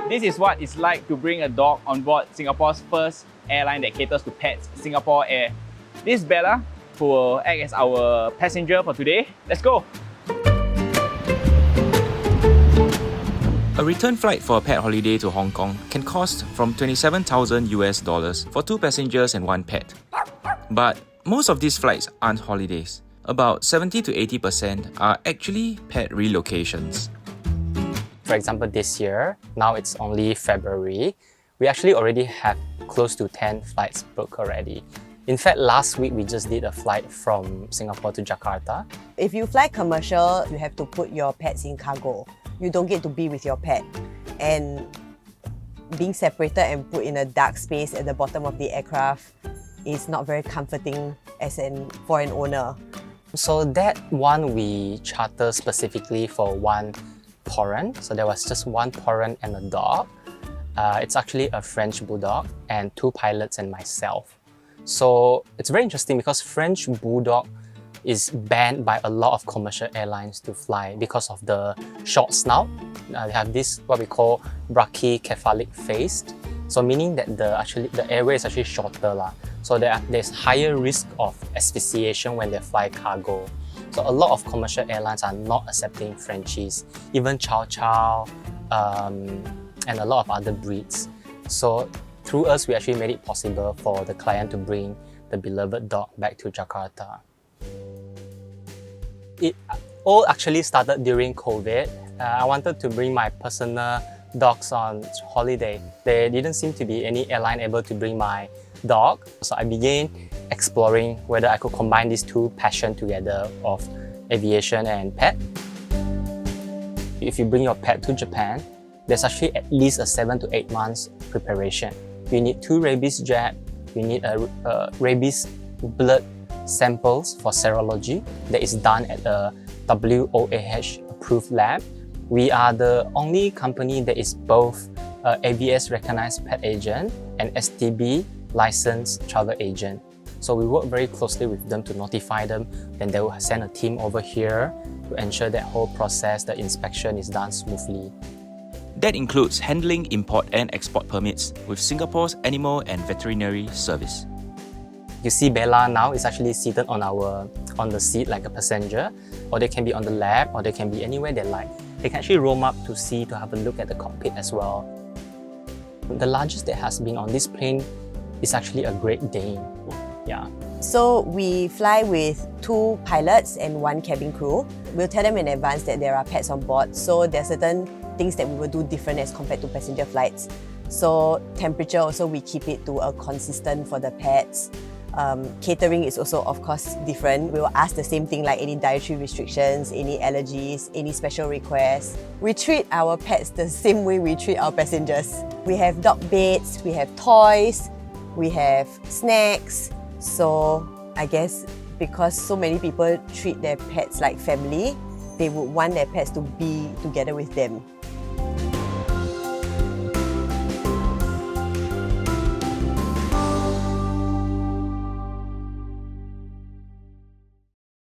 This is what it's like to bring a dog on board Singapore's first airline that caters to pets, Singapore Air. This is Bella, who will act as our passenger for today. Let's go! A return flight for a pet holiday to Hong Kong can cost from $27,000 for 2 passengers and 1 pet. But most of these flights aren't holidays. About 70 to 80% are actually pet relocations. For example, this year, now it's only February, we actually already have close to 10 flights booked already. In fact, last week we just did a flight from Singapore to Jakarta. If you fly commercial, you have to put your pets in cargo. You don't get to be with your pet. And being separated and put in a dark space at the bottom of the aircraft is not very comforting for an owner. So that one we charter specifically for one parent. So there was just one parent and a dog. It's actually a French bulldog and 2 pilots and myself. So it's very interesting because French bulldog is banned by a lot of commercial airlines to fly because of the short snout. They have this what we call brachycephalic face. So meaning that the airway is actually shorter. So there's higher risk of asphyxiation when they fly cargo. So a lot of commercial airlines are not accepting Frenchies, even Chow Chow and a lot of other breeds. So through us, we actually made it possible for the client to bring the beloved dog back to Jakarta. It all actually started during COVID. I wanted to bring my personal dogs on holiday. There didn't seem to be any airline able to bring my dog. So I began exploring whether I could combine these 2 passions together of aviation and pet. If you bring your pet to Japan, there's actually at least a 7 to 8 months preparation. You need 2 rabies jabs, you need a rabies blood samples for serology that is done at a WOAH approved lab. We are the only company that is both ABS recognized pet agent and STB licensed travel agent. So we work very closely with them to notify them, then they will send a team over here to ensure that whole process, the inspection is done smoothly. That includes handling import and export permits with Singapore's Animal and Veterinary Service. You see Bella now is actually seated on the seat like a passenger, or they can be on the lap, or they can be anywhere they like. They can actually roam up to see to have a look at the cockpit as well. The largest that has been on this plane is actually a Great Dane. Yeah. So we fly with 2 pilots and 1 cabin crew. We'll tell them in advance that there are pets on board, so there are certain things that we will do different as compared to passenger flights. So temperature also, we keep it to a consistent for the pets. Catering is also of course different. We will ask the same thing like any dietary restrictions, any allergies, any special requests. We treat our pets the same way we treat our passengers. We have dog beds, we have toys, we have snacks. So I guess because so many people treat their pets like family, they would want their pets to be together with them.